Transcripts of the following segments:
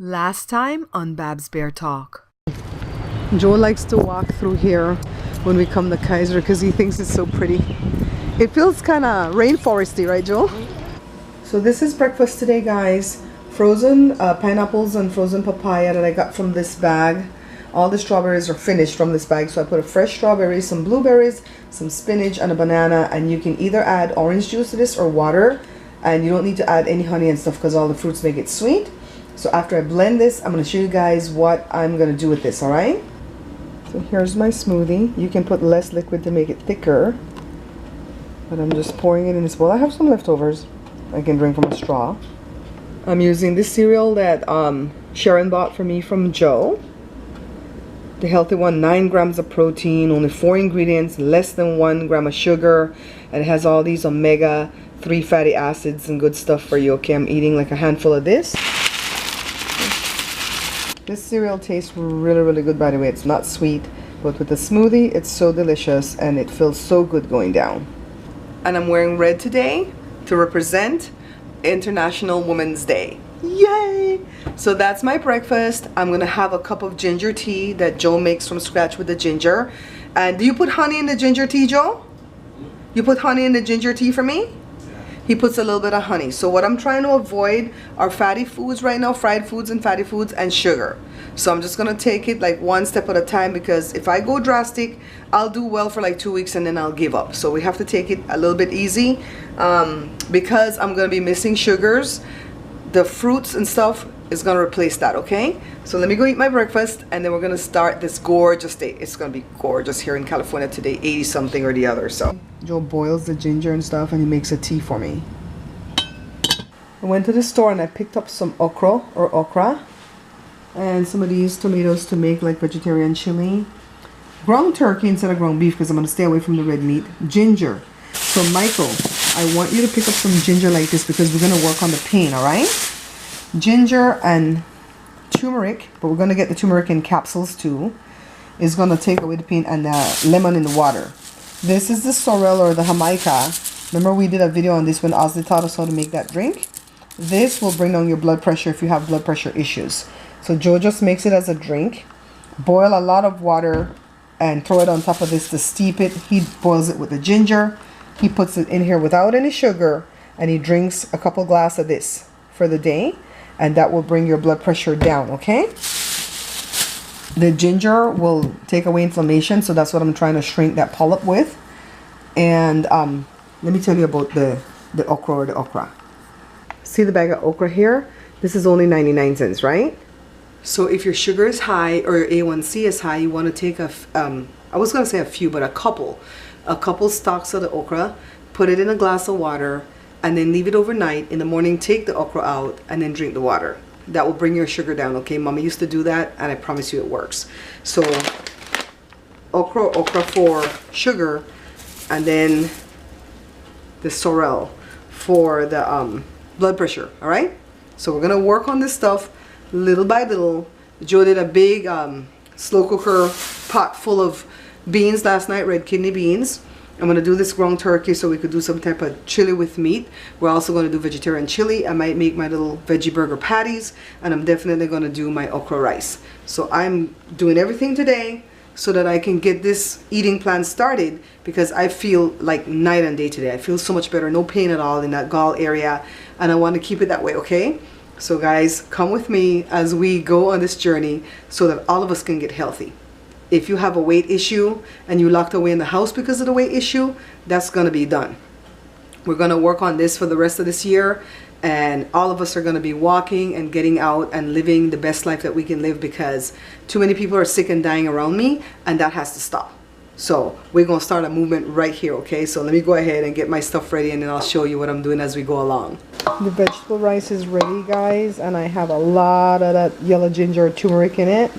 Last time on Babs Bear Talk. Joe likes to walk through here when we come to Kaiser because he thinks it's so pretty. It feels kind of rainforesty, right, Joe? So this is breakfast today, guys. Frozen pineapples and frozen papaya that I got from this bag. All the strawberries are finished from this bag, so I put a fresh strawberry, some blueberries, some spinach, and a banana. And you can either add orange juice to this or water, and you don't need to add any honey and stuff because all the fruits make it sweet. So after I blend this, I'm going to show you guys what I'm going to do with this, alright? So here's my smoothie. You can put less liquid to make it thicker, but I'm just pouring it in this bowl. I have some leftovers I can drink from a straw. I'm using this cereal that Sharon bought for me from Joe. The healthy one, 9 grams of protein, only 4 ingredients, less than 1 gram of sugar, and it has all these omega-3 fatty acids and good stuff for you. Okay, I'm eating like a handful of this. This cereal tastes really, really good, by the way. It's not sweet, but with the smoothie, it's so delicious and it feels so good going down. And I'm wearing red today to represent International Women's Day. Yay! So that's my breakfast. I'm gonna have a cup of ginger tea that Joe makes from scratch with the ginger. And do you put honey in the ginger tea, Joe? You put honey in the ginger tea for me? He puts a little bit of honey. So what I'm trying to avoid are fatty foods right now, fried foods and fatty foods, and sugar. So I'm just gonna take it like one step at a time, because if I go drastic, I'll do well for like 2 weeks and then I'll give up. So we have to take it a little bit easy, because I'm gonna be missing sugars. The fruits and stuff is gonna replace that, okay? So let me go eat my breakfast and then we're gonna start this gorgeous day. It's gonna be gorgeous here in California today, 80 something or the other. So Joe boils the ginger and stuff and he makes a tea for me. I went to the store and I picked up some okra and some of these tomatoes to make like vegetarian chili. Ground turkey instead of ground beef because I'm gonna stay away from the red meat. Ginger. So Michael, I want you to pick up some ginger like this because we're going to work on the pain, alright? Ginger and turmeric, but we're going to get the turmeric in capsules too. Is going to take away the pain, and lemon in the water. This is the sorrel or the Jamaica. Remember we did a video on this when Osley taught us how to make that drink? This will bring down your blood pressure if you have blood pressure issues. So Joe just makes it as a drink. Boil a lot of water and throw it on top of this to steep it. He boils it with the ginger. He puts it in here without any sugar, and he drinks a couple glasses of this for the day, and that will bring your blood pressure down, okay? The ginger will take away inflammation, so that's what I'm trying to shrink that polyp with. And let me tell you about the okra or the okra. See the bag of okra here? This is only 99 cents, right? So if your sugar is high or your A1C is high, you want to take I was going to say a few, but a couple stalks of the okra, put it in a glass of water, and then leave it overnight. In the morning, take the okra out and then drink the water. That will bring your sugar down, okay? Mama used to do that, and I promise you it works. So okra for sugar, and then the sorrel for the blood pressure, all right? So we're gonna work on this stuff little by little. Joe did a big slow cooker pot full of beans last night, red kidney beans. I'm going to do this ground turkey so we could do some type of chili with meat. We're also going to do vegetarian chili. I might make my little veggie burger patties, and I'm definitely going to do my okra rice. So I'm doing everything today so that I can get this eating plan started, because I feel like night and day today. I feel so much better, no pain at all in that gall area, and I want to keep it that way, okay? So guys, come with me as we go on this journey so that all of us can get healthy. If you have a weight issue and you locked away in the house because of the weight issue, that's going to be done. We're going to work on this for the rest of this year, and all of us are going to be walking and getting out and living the best life that we can live, because too many people are sick and dying around me, and that has to stop. So we're going to start a movement right here, okay? So let me go ahead and get my stuff ready, and then I'll show you what I'm doing as we go along. The vegetable rice is ready, guys, and I have a lot of that yellow ginger turmeric in it.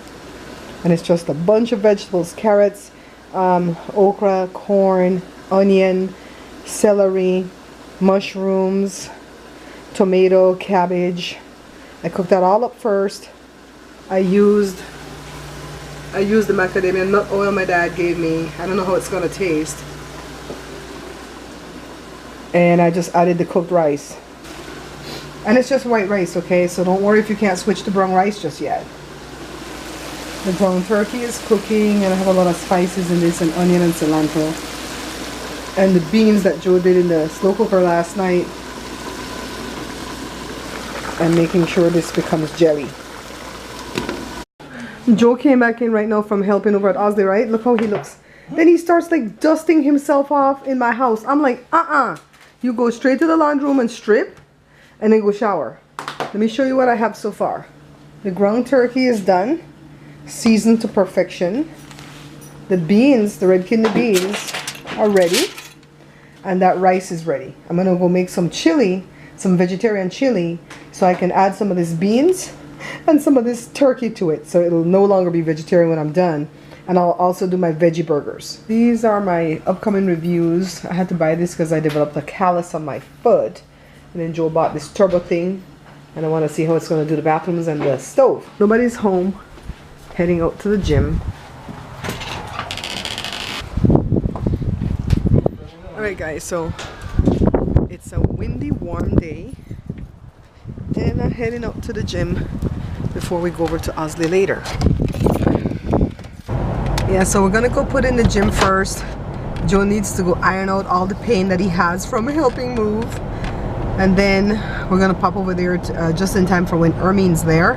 And it's just a bunch of vegetables: carrots, okra, corn, onion, celery, mushrooms, tomato, cabbage. I cooked that all up first. I used the macadamia nut oil my dad gave me. I don't know how it's gonna taste. And I just added the cooked rice. And it's just white rice, okay? So don't worry if you can't switch to brown rice just yet. The brown turkey is cooking, and I have a lot of spices in this, and onion and cilantro. And the beans that Joe did in the slow cooker last night. And making sure this becomes jelly. Joe came back in right now from helping over at Osley, right? Look how he looks. Then he starts like dusting himself off in my house. I'm like, you go straight to the laundry room and strip, and then go shower. Let me show you what I have so far. The ground turkey is done, seasoned to perfection. The beans, the red kidney beans, are ready, and that rice is ready. I'm gonna go make some chili, some vegetarian chili, so I can add some of these beans and some of this turkey to it, so it'll no longer be vegetarian when I'm done. And I'll also do my veggie burgers. These are my upcoming reviews. I had to buy this because I developed a callus on my foot, and then Joe bought this turbo thing, and I want to see how it's going to do the bathrooms and the stove. Nobody's home. Heading out to the gym. Alright guys, so it's a windy, warm day, and I'm heading out to the gym before we go over to Osley later. Yeah, so we're gonna go put in the gym first. Joe needs to go iron out all the pain that he has from helping move, and then we're gonna pop over there to, just in time for when Ermine's there,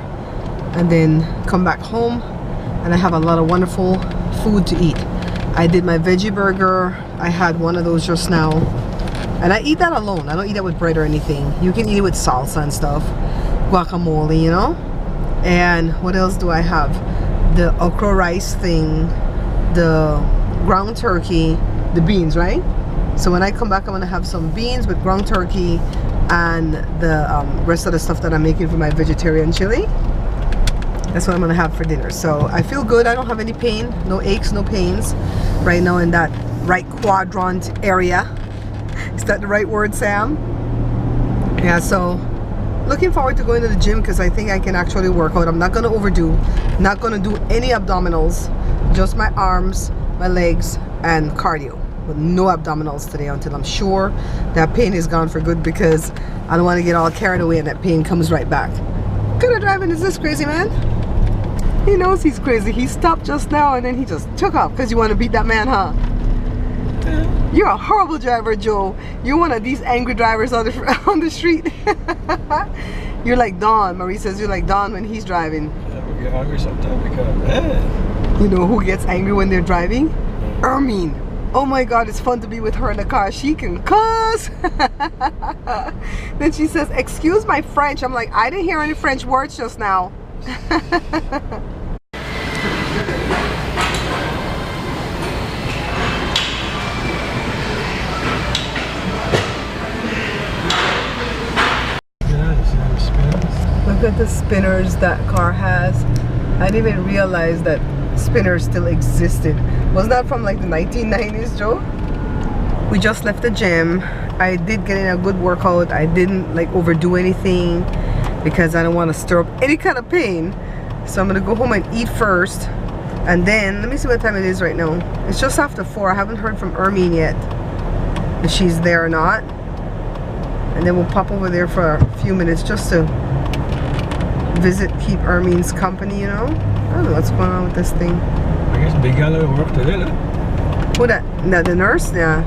and then come back home. And I have a lot of wonderful food to eat. I did my veggie burger. I had one of those just now, and I eat that alone. I don't eat that with bread or anything. You can eat it with salsa and stuff, guacamole, you know. And what else do I have? The okra rice thing, the ground turkey, the beans, right? So when I come back, I'm gonna have some beans with ground turkey and the rest of the stuff that I'm making for my vegetarian chili. That's what I'm gonna have for dinner. So I feel good. I don't have any pain, no aches, no pains right now in that right quadrant area. Is that the right word, Sam? Yeah, so looking forward to going to the gym because I think I can actually work out. I'm not gonna overdo, not gonna do any abdominals, just my arms, my legs, and cardio. But no abdominals today until I'm sure that pain is gone for good, because I don't want to get all carried away and that pain comes right back. What kind of driving is this, crazy man? He knows he's crazy. He stopped just now and then he just took off because you want to beat that man, huh? You're a horrible driver, Joe. You're one of these angry drivers on the street. You're like Don. Marie says you're like Don when he's driving. Yeah, we get hungry sometimes because man. You know who gets angry when they're driving? Ermine. Oh my God, it's fun to be with her in the car. She can cuss. Then she says, "Excuse my French." I'm like, I didn't hear any French words just now. Look at the spinners that car has. I didn't even realize that spinners still existed. Wasn't that from like the 1990s, Joe? We just left the gym. I did get in a good workout. I didn't like overdo anything because I don't want to stir up any kind of pain. So I'm gonna go home and eat first, and then let me see what time it is right now. It's just after 4. I haven't heard from Ermine yet if she's there or not, and then we'll pop over there for a few minutes just to visit, keep Ermine's company, you know. I don't know what's going on with this thing. I guess big guy work today, no? Who that? No, the nurse? Yeah.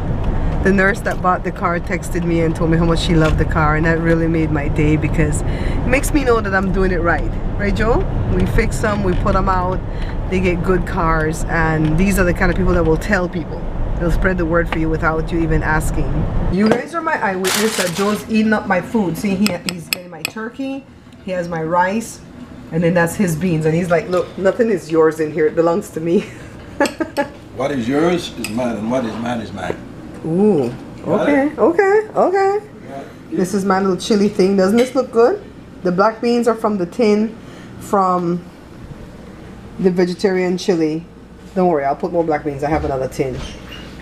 The nurse that bought the car texted me and told me how much she loved the car, and that really made my day because it makes me know that I'm doing it right. Right, Joe? We fix them, we put them out, they get good cars, and these are the kind of people that will tell people. They'll spread the word for you without you even asking. You guys are my eyewitness that Joe's eating up my food. See, he's getting my turkey, he has my rice, and then that's his beans. And he's like, look, nothing is yours in here, it belongs to me. What is yours is mine, and what is mine is mine. Ooh, okay, okay, okay. This is my little chili thing. Doesn't this look good? The black beans are from the tin from the vegetarian chili. Don't worry, I'll put more black beans. I have another tin.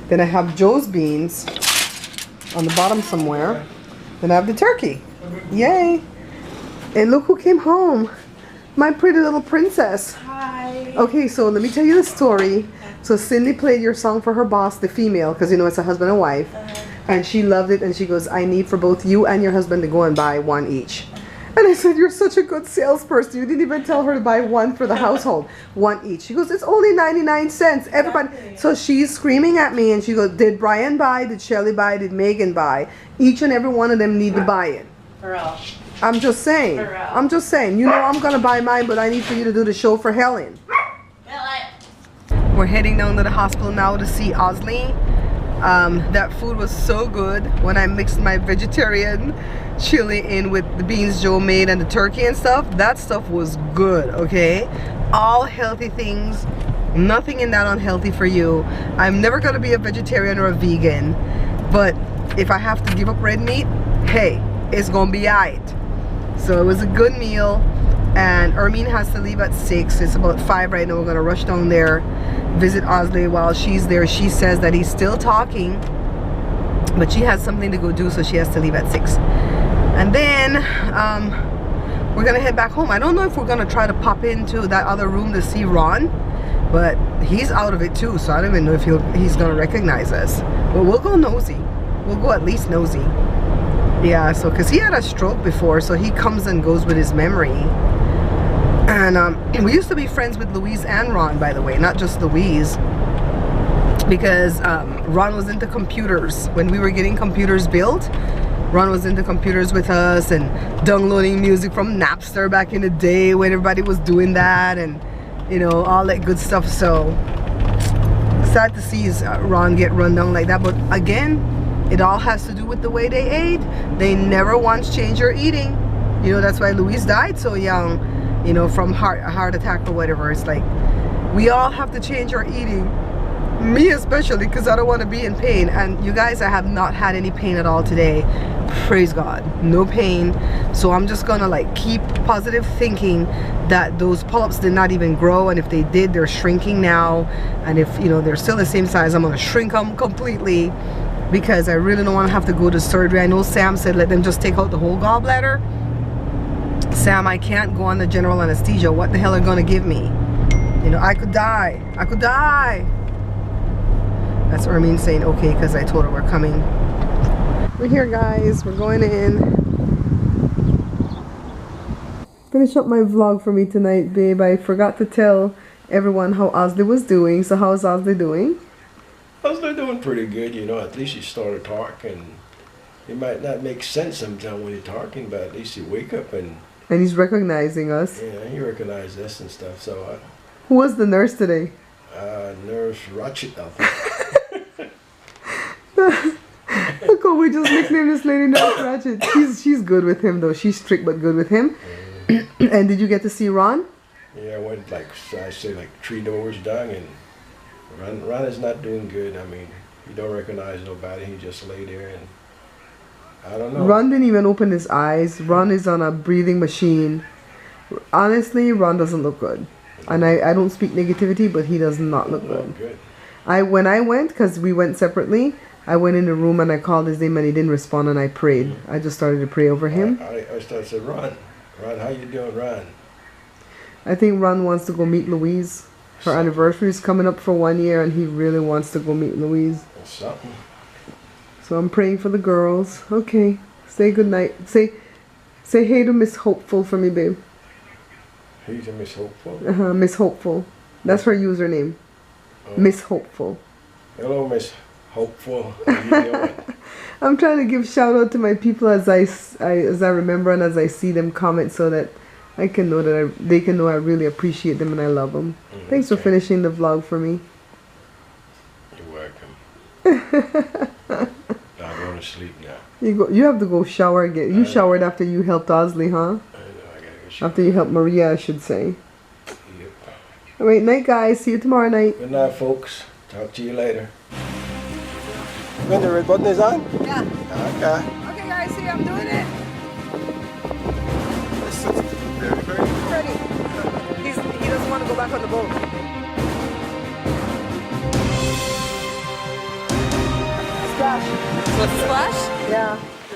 Then I have Joe's beans on the bottom somewhere. Then I have the turkey. Yay. And look who came home. My pretty little princess. Hi. Okay, so let me tell you the story. So Cindy played your song for her boss, the female, because you know it's a husband and wife. And she loved it, and she goes, I need for both you and your husband to go and buy one each. And I said, you're such a good salesperson. You didn't even tell her to buy one for the household, one each. She goes, it's only 99 cents. Everybody. So she's screaming at me and she goes, did Brian buy? Did Shelly buy? Did Megan buy? Each and every one of them need to buy it. For real. I'm just saying. For real. I'm just saying. You know I'm going to buy mine, but I need for you to do the show for Helen. We're heading down to the hospital now to see Osley. That food was so good when I mixed my vegetarian chili in with the beans Joe made and the turkey and stuff. That stuff was good, okay? All healthy things, nothing in that unhealthy for you. I'm never gonna be a vegetarian or a vegan, but if I have to give up red meat, hey, it's gonna be alright. So it was a good meal, and Ermine has to leave at 6. It's about 5 right now. We're gonna rush down there, visit Osley. While she's there, she says that he's still talking, but she has something to go do, so she has to leave at 6. And then we're gonna head back home. I don't know if we're gonna try to pop into that other room to see Ron, but he's out of it too, so I don't even know if he's gonna recognize us. But we'll go nosy. We'll go at least nosy. Yeah, so because he had a stroke before, so he comes and goes with his memory. And we used to be friends with Louise and Ron, by the way, not just Louise, because Ron was into computers. When we were getting computers built, Ron was into computers with us and downloading music from Napster back in the day when everybody was doing that, and you know, all that good stuff. So sad to see Ron get run down like that, but again, it all has to do with the way they ate. They never once change your eating. You know, that's why Louise died so young, you know, from a heart attack or whatever. It's like, we all have to change our eating. Me especially, because I don't want to be in pain. And you guys, I have not had any pain at all today. Praise God, no pain. So I'm just gonna like keep positive thinking that those polyps did not even grow, and if they did, they're shrinking now. And if, you know, they're still the same size, I'm gonna shrink them completely, because I really don't want to have to go to surgery. I know Sam said let them just take out the whole gallbladder. Sam, I can't go on the general anesthesia. What the hell are gonna give me? You know, I could die. I could die. That's Ermine saying okay, because I told her we're coming. We're here, guys. We're going in. Finish up my vlog for me tonight, babe. I forgot to tell everyone how Osley was doing. So how's Osley doing? Osley doing pretty good, you know. At least he started talking. It might not make sense sometimes when he's talking, but at least he wake up and he's recognizing us. yeah, he recognized us and stuff. So who was the nurse today? Nurse Ratchet, I think. Look, oh, we just nicknamed this lady Nurse Ratchet. She's good with him though. She's strict but good with him. And did you get to see Ron? Yeah, I went like, I say, like 3 doors down, and Ron is not doing good. I mean, he don't recognize nobody. He just lay there, and I don't know. Ron didn't even open his eyes. Ron is on a breathing machine. Honestly, Ron doesn't look good. And I don't speak negativity, but he does not look good. When I went, because we went separately, I went in the room and I called his name and he didn't respond, and I prayed. I just started to pray over him. I started to say, Ron, how you doing, Ron? I think Ron wants to go meet Louise. Her anniversary is coming up for 1 year, and he really wants to go meet Louise. Something. So I'm praying for the girls. Okay. Say good night. Say hey to Miss Hopeful for me, babe. Hey to Miss Hopeful? Miss Hopeful. That's her username. Miss Hopeful. Hello, Miss Hopeful. How you doing? I'm trying to give shout out to my people as I remember and as I see them comment, so that I can know that they can know I really appreciate them and I love them. Thanks for finishing the vlog for me. You're welcome. I'm going to sleep now. You have to go shower again. You showered after you helped Osley, huh? I know, I gotta go shower. After you helped Maria, I should say. Yep. Alright, night guys. See you tomorrow night. Good night, folks. Talk to you later. When the red button is on? Yeah. Okay. Okay guys, see, I'm doing it. Ready. He doesn't want to go back on the boat. Splash. Splash? Yeah.